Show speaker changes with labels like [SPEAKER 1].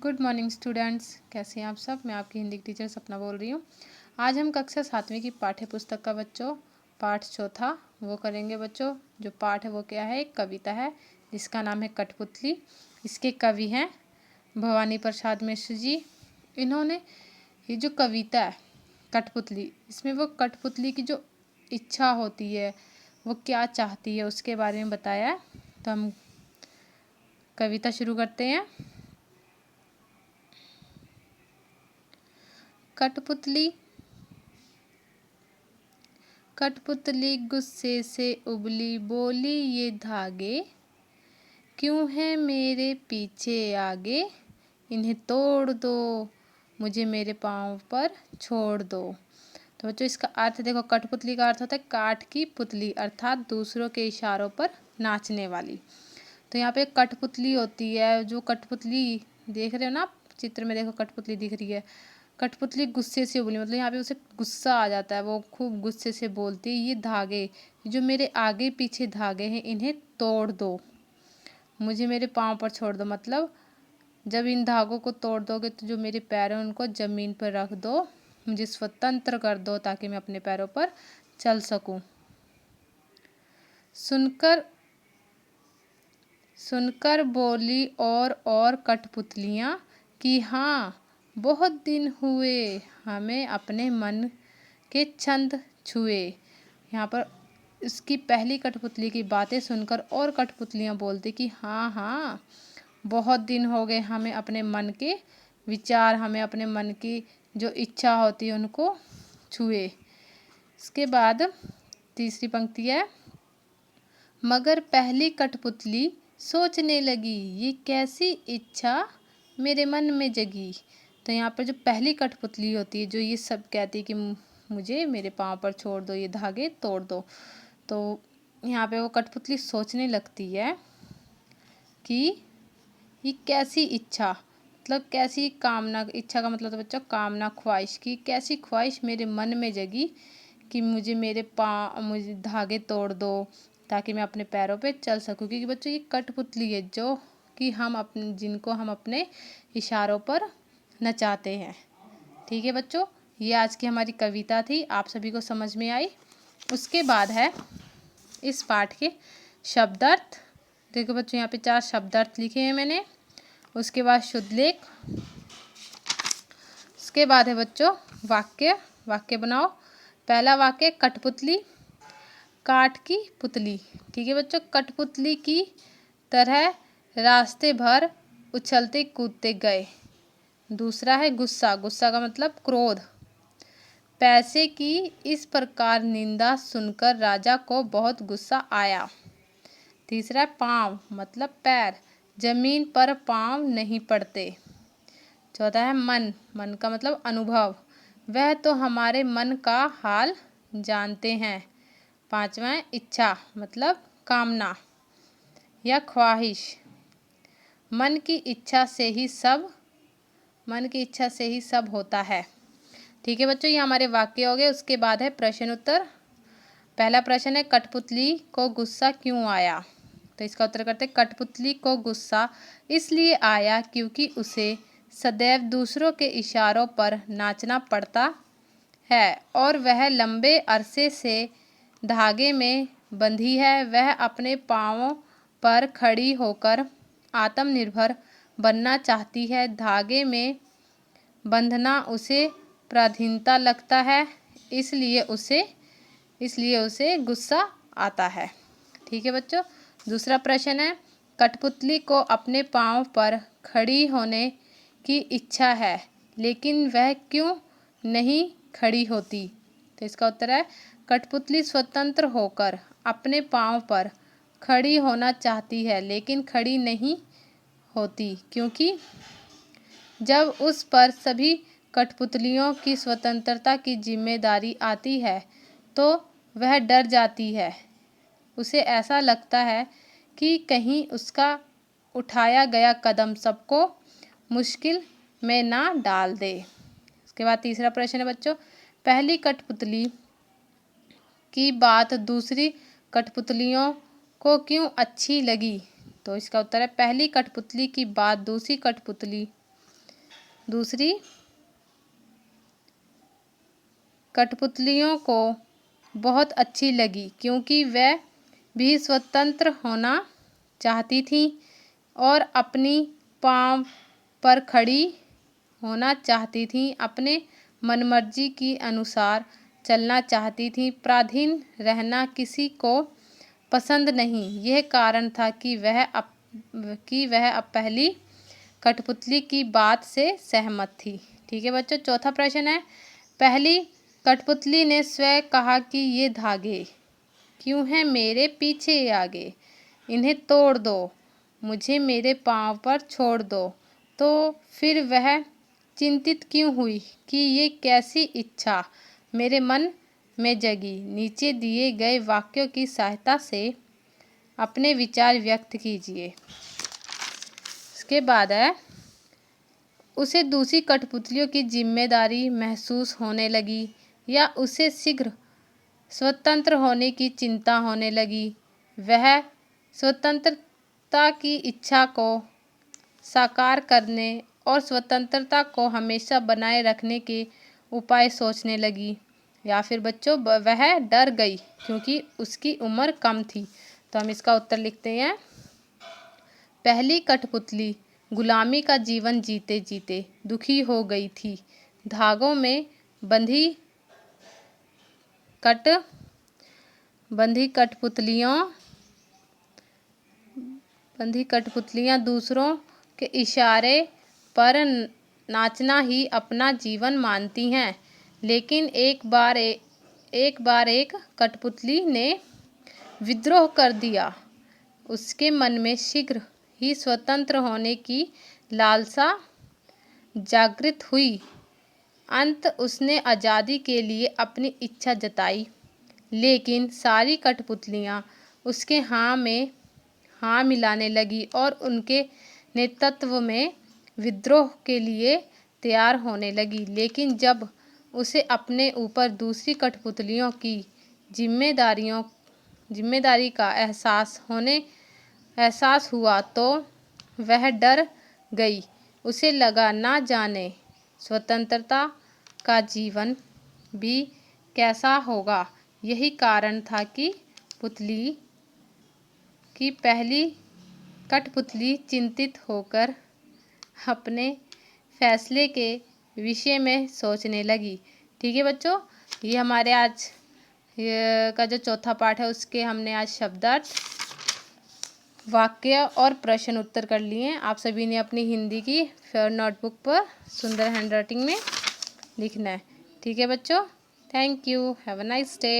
[SPEAKER 1] Good morning students, कैसे हैं आप सब। मैं आपकी हिंदी की टीचर सपना बोल रही हूँ। आज हम कक्षा 7वीं की पाठ्य पुस्तक का बच्चों पाठ चौथा वो करेंगे। बच्चों जो पाठ है वो क्या है, एक कविता है जिसका नाम है कठपुतली। इसके कवि हैं भवानी प्रसाद मिश्र जी। इन्होंने ये जो कविता है कठपुतली, इसमें वो कठपुतली की जो इच्छा होती है, वो क्या चाहती है, उसके बारे में बताया है। तो हम कविता शुरू करते हैं। कठपुतली कठपुतली गुस्से से उबली, बोली ये धागे क्यों है मेरे पीछे आगे, इन्हें तोड़ दो, मुझे मेरे पाँव पर छोड़ दो। तो बच्चों इसका अर्थ देखो, कठपुतली का अर्थ होता है काठ की पुतली, अर्थात दूसरों के इशारों पर नाचने वाली। तो यहाँ पे कठपुतली होती है, जो कठपुतली देख रहे हो ना आप चित्र में, देखो कठपुतली दिख रही है। कठपुतली गुस्से से बोली, मतलब यहाँ पे उसे गुस्सा आ जाता है, वो खूब गुस्से से बोलती है ये धागे जो मेरे आगे पीछे धागे हैं इन्हें तोड़ दो, मुझे मेरे पाँव पर छोड़ दो। मतलब जब इन धागों को तोड़ दोगे तो जो मेरे पैर हैं उनको ज़मीन पर रख दो, मुझे स्वतंत्र कर दो ताकि मैं अपने पैरों पर चल सकूं। सुनकर बोली और कठपुतलियाँ कि हाँ बहुत दिन हुए हमें अपने मन के छंद छुए। यहाँ पर इसकी पहली कठपुतली की बातें सुनकर और कठपुतलियाँ बोलती कि हाँ हाँ बहुत दिन हो गए हमें अपने मन के विचार, हमें अपने मन की जो इच्छा होती है उनको छुए। इसके बाद तीसरी पंक्ति है, मगर पहली कठपुतली सोचने लगी ये कैसी इच्छा मेरे मन में जगी। तो यहाँ पर जो पहली कठपुतली होती है जो ये सब कहती है कि मुझे मेरे पाँव पर छोड़ दो, ये धागे तोड़ दो। तो यहाँ पे वो कठपुतली सोचने लगती है कि ये कैसी इच्छा, मतलब कैसी कामना, इच्छा का मतलब तो बच्चों कामना, ख्वाहिश की कैसी ख्वाहिश मेरे मन में जगी कि मुझे धागे तोड़ दो ताकि मैं अपने पैरों पे चल सकूं। क्योंकि बच्चों ये कठपुतली है जो कि जिनको हम अपने इशारों पर नचाते हैं। ठीक है बच्चों, ये आज की हमारी कविता थी, आप सभी को समझ में आई। उसके बाद है इस पाठ के शब्दार्थ। देखो बच्चों यहाँ पे 4 शब्दार्थ लिखे हैं मैंने। उसके बाद शुद्ध लेख, उसके बाद है बच्चों वाक्य बनाओ। पहला वाक्य, कठपुतली काठ की पुतली। ठीक है बच्चों, कठपुतली की तरह रास्ते भर उछलते कूदते गए। दूसरा है गुस्सा का मतलब क्रोध। पैसे की इस प्रकार निंदा सुनकर राजा को बहुत गुस्सा आया। तीसरा पाँव मतलब पैर, जमीन पर पाँव नहीं पड़ते। चौथा है मन का मतलब अनुभव, वह तो हमारे मन का हाल जानते हैं। पांचवा है इच्छा मतलब कामना या ख्वाहिश, मन की इच्छा से ही सब होता है। ठीक है बच्चों, ये हमारे वाक्य हो गए। उसके बाद है प्रश्न उत्तर। पहला प्रश्न है कठपुतली को गुस्सा क्यों आया। तो इसका उत्तर करते हैं, कठपुतली को गुस्सा इसलिए आया क्योंकि उसे सदैव दूसरों के इशारों पर नाचना पड़ता है और वह लंबे अरसे से धागे में बंधी है। वह अपने पाँवों पर खड़ी होकर आत्मनिर्भर बनना चाहती है। धागे में बंधना उसे पराधीनता लगता है, इसलिए उसे गुस्सा आता है। ठीक है बच्चों, दूसरा प्रश्न है कठपुतली को अपने पाँव पर खड़ी होने की इच्छा है लेकिन वह क्यों नहीं खड़ी होती। तो इसका उत्तर है, कठपुतली स्वतंत्र होकर अपने पाँव पर खड़ी होना चाहती है लेकिन खड़ी नहीं होती क्योंकि जब उस पर सभी कठपुतलियों की स्वतंत्रता की जिम्मेदारी आती है तो वह डर जाती है। उसे ऐसा लगता है कि कहीं उसका उठाया गया कदम सबको मुश्किल में ना डाल दे। उसके बाद तीसरा प्रश्न है बच्चों, पहली कठपुतली की बात दूसरी कठपुतलियों को क्यों अच्छी लगी। तो इसका उत्तर है, पहली कठपुतली की बात दूसरी कठपुतली दूसरी कठपुतलियों को बहुत अच्छी लगी क्योंकि वह भी स्वतंत्र होना चाहती थी और अपनी पाँव पर खड़ी होना चाहती थी, अपने मनमर्जी की अनुसार चलना चाहती थी, पराधीन रहना किसी को पसंद नहीं। यह कारण था कि वह अब पहली कठपुतली की बात से सहमत थी। ठीक है बच्चों, चौथा प्रश्न है, पहली कठपुतली ने स्वयं कहा कि ये धागे क्यों हैं मेरे पीछे आगे, इन्हें तोड़ दो, मुझे मेरे पाँव पर छोड़ दो। तो फिर वह चिंतित क्यों हुई कि ये कैसी इच्छा मेरे मन में जगी। नीचे दिए गए वाक्यों की सहायता से अपने विचार व्यक्त कीजिए। इसके बाद है, उसे दूसरी कठपुतलियों की जिम्मेदारी महसूस होने लगी या उसे शीघ्र स्वतंत्र होने की चिंता होने लगी। वह स्वतंत्रता की इच्छा को साकार करने और स्वतंत्रता को हमेशा बनाए रखने के उपाय सोचने लगी, या फिर बच्चों वह डर गई क्योंकि उसकी उम्र कम थी। तो हम इसका उत्तर लिखते हैं, पहली कठपुतली गुलामी का जीवन जीते जीते दुखी हो गई थी। धागों में बंधी कठपुतलियाँ दूसरों के इशारे पर नाचना ही अपना जीवन मानती हैं। लेकिन एक बार एक कठपुतली ने विद्रोह कर दिया। उसके मन में शीघ्र ही स्वतंत्र होने की लालसा जागृत हुई। अंत उसने आज़ादी के लिए अपनी इच्छा जताई, लेकिन सारी कठपुतलियाँ उसके हाँ में हाँ मिलाने लगी और उनके नेतृत्व में विद्रोह के लिए तैयार होने लगी। लेकिन जब उसे अपने ऊपर दूसरी कठपुतलियों की जिम्मेदारी का एहसास हुआ तो वह डर गई। उसे लगा ना जाने स्वतंत्रता का जीवन भी कैसा होगा। यही कारण था कि पहली कठपुतली चिंतित होकर अपने फैसले के विषय में सोचने लगी। ठीक है बच्चों, ये हमारे आज का जो चौथा पाठ है उसके हमने आज शब्दार्थ, वाक्य और प्रश्न उत्तर कर लिए हैं। आप सभी ने अपनी हिंदी की नोटबुक पर सुंदर हैंडराइटिंग में लिखना है। ठीक है बच्चों, thank you, have a nice day.